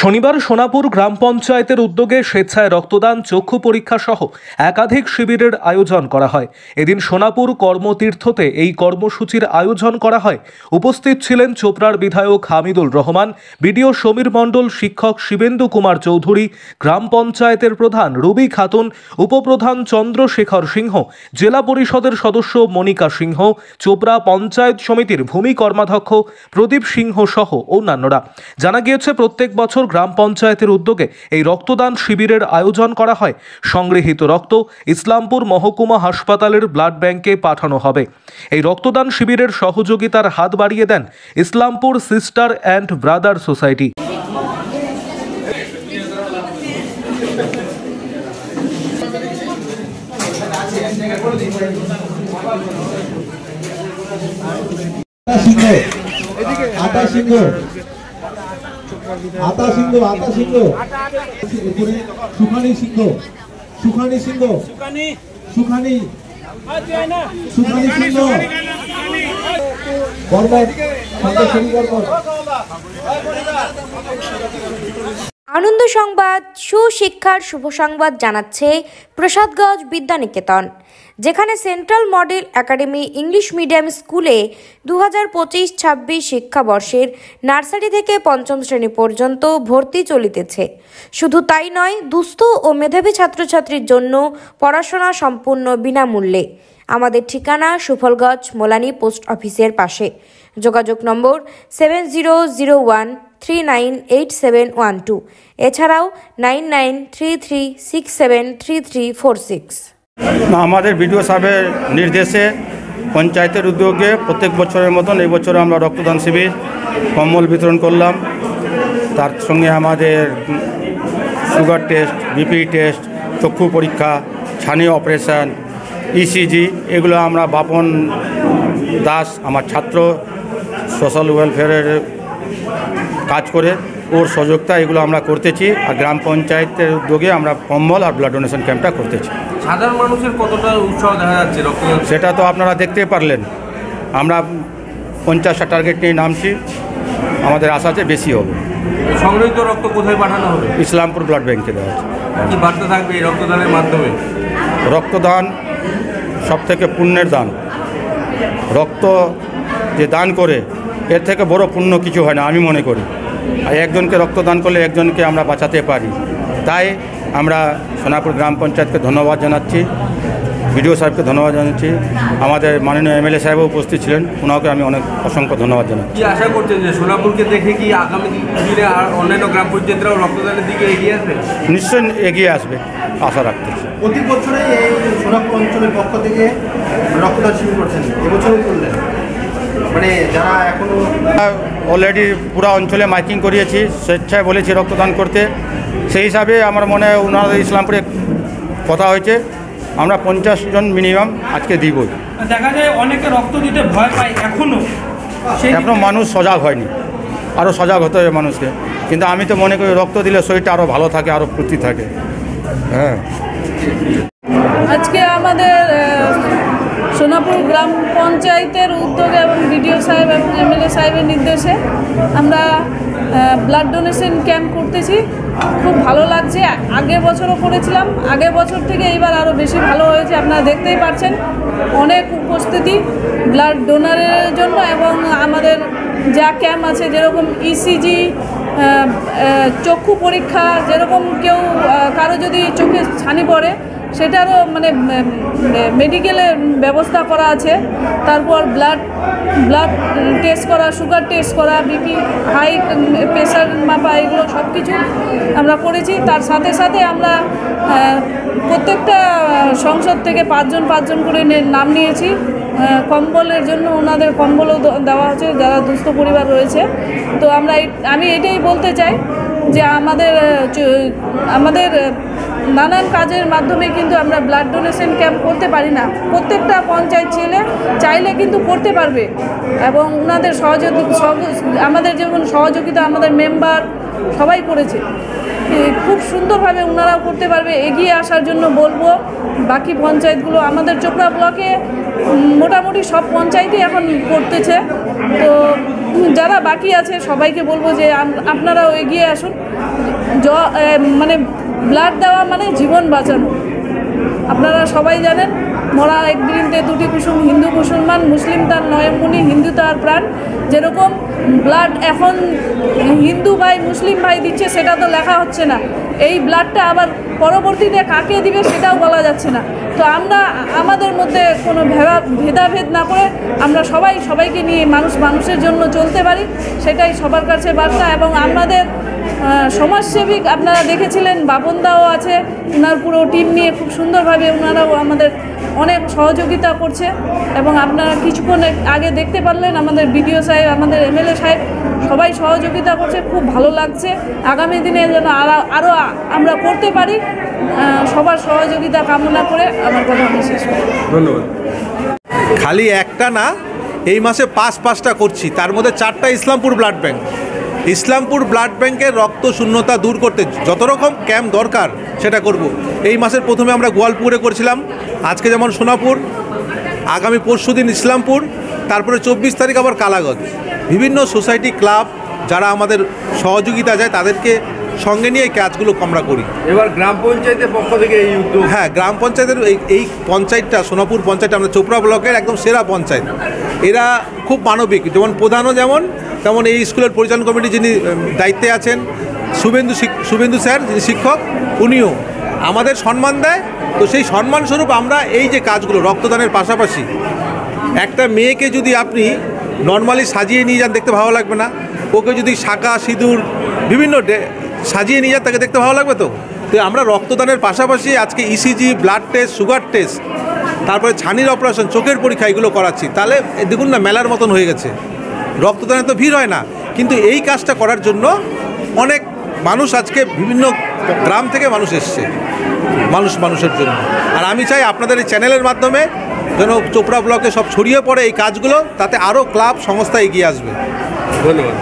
শনিবার সোনাপুর গ্রাম পঞ্চায়েতের উদ্যোগে স্বেচ্ছায় রক্তদান, চক্ষু পরীক্ষা সহ একাধিক শিবিরের আয়োজন করা হয়। এদিন সোনাপুর কর্মতীর্থতে এই কর্মসূচির আয়োজন করা হয়। উপস্থিত ছিলেন চোপড়ার বিধায়ক হামিদুল রহমান, বিডিও সমীর মণ্ডল, শিক্ষক শিবেন্দু কুমার চৌধুরী, গ্রাম পঞ্চায়েতের প্রধান রুবি খাতুন, উপপ্রধান চন্দ্রশেখর সিংহ, জেলা পরিষদের সদস্য মনিকা সিংহ, চোপড়া পঞ্চায়েত সমিতির ভূমি কর্মাধ্যক্ষ প্রদীপ সিংহ সহ অন্যান্যরা। জানা গিয়েছে, প্রত্যেক বছর গ্রাম পঞ্চায়েতের উদ্যোগে এই রক্তদান শিবিরের আয়োজন করা হয়। সংগৃহীত রক্ত ইসলামপুর মহকুমা হাসপাতালের ব্লাড ব্যাংকে পাঠানো হবে। এই রক্তদান শিবিরের সহযোগিতার হাত বাড়িয়ে দেন Islampur sister and brother society. আনন্দ সংবাদ, সুশিক্ষার শুভ সংবাদ জানাচ্ছে প্রসাদগঞ্জ বিদ্যানিকেতন, যেখানে central model academy English medium স্কুলে 2025-26 শিক্ষাবর্ষের নার্সারি থেকে পঞ্চম শ্রেণী পর্যন্ত ভর্তি চলিতেছে। শুধু তাই নয়, দুস্থ ও মেধাবী ছাত্রছাত্রীর জন্য পড়াশোনা সম্পূর্ণ বিনামূল্যে। আমাদের ঠিকানা সুফলগঞ্জ মোলানি পোস্ট অফিসের পাশে। যোগাযোগ নম্বর 7001398712, এছাড়াও 9933673346। আমাদের বিডিও সাহেবের নির্দেশে পঞ্চায়েতের উদ্যোগে প্রত্যেক বছরের মতন এই বছর আমরা রক্তদান শিবির, কম্বল বিতরণ করলাম। তার সঙ্গে আমাদের সুগার টেস্ট, বিপি টেস্ট, চক্ষু পরীক্ষা, ছানি অপারেশান, ইসিজি, এগুলো আমরা বাপন দাস আমার ছাত্র সোশ্যাল ওয়েলফেয়ারের কাজ করে ওর সহযোগিতা এগুলো আমরা করতেছি। আর গ্রাম পঞ্চায়েতের উদ্যোগে আমরা কম্বল আর ব্লাড ডোনেশন ক্যাম্পটা করতেছি। সাধারণ মানুষের কতটা উৎসাহ দেখা যাচ্ছে রক্তদান? সেটা তো আপনারা দেখতে পারলেন। আমরা 50টা টার্গেট নিয়ে নামছি, আমাদের আশা আছে বেশি হবে। সংগৃহীত রক্ত কোথায় পাঠানো হবে? ইসলামপুর ব্লাড ব্যাংকে দেওয়া আছে। কি বার্তা থাকবে এই রক্তদানের মাধ্যমে? রক্তদান সবথেকে পুণ্যের দান। রক্ত যে দান করে এর থেকে বড় পুণ্য কিছু হয় না আমি মনে করি। আর একজনকে রক্তদান করলে একজনকে আমরা বাঁচাতে পারি। তাই আমরা সোনাপুর গ্রাম পঞ্চায়েতকে ধন্যবাদ জানাচ্ছি, বিডিও সাহেবকে ধন্যবাদ জানাচ্ছি, আমাদের মাননীয় এমএলএ সাহেবও উপস্থিত ছিলেন, ওনাকে আমি অসংখ্য ধন্যবাদ জানাচ্ছি। কি আশা করছেন যে সোনাপুরকে দেখে কি আগামী দিনে আর অন্যান্য গ্রাম পঞ্চায়েতরাও রক্তদানের দিকে এগিয়ে আসবে? নিশ্চয়ই এগিয়ে আসবে, আশা রাখতেছি। প্রতি বছরে এই সোনাপুর অঞ্চলের পক্ষ থেকে রক্তদান শিবির করছেন, এবছরও করলেন, মানে যারা এখনও অলরেডি পুরো অঞ্চলে মাইকিং করিয়েছি, স্বেচ্ছায় বলেছি রক্তদান করতে। সেই হিসাবে আমার মনে হয় ওনাদের ইসলামপুরে কথা হয়েছে, আমরা 50 জন মিনিমাম আজকে দিবই। দেখা যায় অনেকে রক্ত দিতে ভয় পায়, এখনও মানুষ সজাগ হয়নি, আরও সজাগ হতে হবে মানুষকে। কিন্তু আমি তো মনে করি রক্ত দিলে শরীরটা আরও ভালো থাকে, আরও ফুর্তি থাকে। হ্যাঁ, আজকে আমাদের সোনাপুর গ্রাম পঞ্চায়েতের উদ্যোগে এবং বিডিও সাহেব এবং এমএলএ সাহেবের নির্দেশে আমরা ব্লাড ডোনেশন ক্যাম্প করতেছি। খুব ভালো লাগছে। আগের বছরও করেছিলাম, আগের বছর থেকে এইবার আরও বেশি ভালো হয়েছে। আপনারা দেখতেই পাচ্ছেন অনেক উপস্থিতি ব্লাড ডোনারের জন্য। এবং আমাদের যা ক্যাম্প আছে, যেরকম ইসিজি, চক্ষু পরীক্ষা, যেরকম কেউ কারো যদি চোখে ছানি পড়ে সেটারও মানে মেডিকেলের ব্যবস্থা করা আছে। তারপর ব্লাড টেস্ট করা, সুগার টেস্ট করা, বিপি, হাই প্রেশার মাপা, এগুলো সব কিছু আমরা করেছি। তার সাথে সাথে আমরা প্রত্যেকটা সংসদ থেকে 5 জন করে নাম নিয়েছি। কম্বলের জন্য ওনাদের কম্বলও দেওয়া হচ্ছে যারা দুস্থ পরিবার রয়েছে। তো আমি এটাই বলতে চাই যে আমাদের নানান কাজের মাধ্যমে কিন্তু আমরা ব্লাড ডোনেশন ক্যাম্প করতে পারি না। প্রত্যেকটা পঞ্চায়েত চাইলে কিন্তু করতে পারবে। এবং ওনাদের আমাদের যেমন সহযোগিতা আমাদের মেম্বার সবাই করেছে, খুব সুন্দরভাবে ওনারাও করতে পারবে। এগিয়ে আসার জন্য বলবো বাকি পঞ্চায়েতগুলো, আমাদের চোপড়া ব্লকে মোটামুটি সব পঞ্চায়েতই এখন করতেছে। তো যারা বাকি আছে সবাইকে বলবো যে আপনারাও এগিয়ে আসুন। মানে ব্লাড দেওয়া মানে জীবন বাঁচানো। আপনারা সবাই জানেন, মরা এক বৃন্তে দুটি কুসুম, হিন্দু মুসলমান, মুসলিম তার নয়নমণি, হিন্দু তার প্রাণ। যেরকম ব্লাড এখন হিন্দু ভাই মুসলিম ভাই দিচ্ছে, সেটা তো লেখা হচ্ছে না। এই ব্লাডটা আবার পরবর্তীতে কাকে দিবে সেটাও বলা যাচ্ছে না। তো আমরা আমাদের মধ্যে কোনো ভেদাভেদ না করে আমরা সবাইকে নিয়ে মানুষের জন্য চলতে পারি, সেটাই সবার কাছে বার্তা। এবং আমাদের সমাজসেবিক আপনারা দেখেছিলেন, বাপনদাও আছে, ওনার পুরো টিম নিয়ে খুব সুন্দরভাবে ওনারাও আমাদের অনেক সহযোগিতা করছে। এবং আপনারা কিছুক্ষণ আগে দেখতে পারলেন আমাদের বিডিও সাহেব, আমাদের এমএলএ সাহেব সবাই সহযোগিতা করছে, খুব ভালো লাগছে। আগামী দিনে যেন আরও আমরা করতে পারি, সবার সহযোগিতা কামনা করে আমার কথা আমি শেষ করি। ধন্যবাদ। খালি একটা না, এই মাসে 5টা করছি, তার মধ্যে 4টা Islampur blood bank. Islampur blood ব্যাংকের রক্ত শূন্যতা দূর করতে যত রকম ক্যাম্প দরকার সেটা করব। এই মাসের প্রথমে আমরা গোয়ালপুরে করেছিলাম, আজকে যেমন সোনাপুর, আগামী পরশুদিন ইসলামপুর, তারপরে 24 তারিখ আবার কালাগঞ্জ। বিভিন্ন সোসাইটি ক্লাব যারা আমাদের সহযোগিতা যায় তাদেরকে সঙ্গে নিয়ে এই কাজগুলো আমরা করি। এবার গ্রাম পঞ্চায়েতের পক্ষ থেকে এই উদ্যোগ। হ্যাঁ, গ্রাম পঞ্চায়েতের এই পঞ্চায়েতটা, সোনাপুর পঞ্চায়েত, আমরা চোপড়া ব্লকের একদম সেরা পঞ্চায়েত। এরা খুব মানবিক, যেমন প্রধানও যেমন, তেমন এই স্কুলের পরিচালন কমিটি যিনি দায়িত্বে আছেন, শুভেন্দু স্যার যিনি শিক্ষক, উনিও আমাদের সম্মান দেয়। তো সেই সম্মানস্বরূপ আমরা এই যে কাজগুলো রক্তদানের পাশাপাশি, একটা মেয়েকে যদি আপনি নর্মালি সাজিয়ে নিয়ে যান দেখতে ভালো লাগবে না, ওকে যদি শাঁখা সিঁদুর বিভিন্ন সাজিয়ে নিয়ে যান তাকে দেখতে ভালো লাগবে। তো আমরা রক্তদানের পাশাপাশি আজকে ECG, blood test, sugar test, তারপরে ছানির অপারেশন, চোখের পরীক্ষা, এগুলো করাচ্ছি। তাহলে দেখুন না, মেলার মতন হয়ে গেছে। রক্তদানে তো ভিড় হয় না, কিন্তু এই কাজটা করার জন্য অনেক মানুষ, আজকে বিভিন্ন গ্রাম থেকে মানুষ এসছে মানুষের জন্য। আর আমি চাই আপনাদের এই চ্যানেলের মাধ্যমে যেন চোপড়া ব্লকে সব ছড়িয়ে পড়ে এই কাজগুলো, তাতে আরও ক্লাব সংস্থা এগিয়ে আসবে। ধন্যবাদ।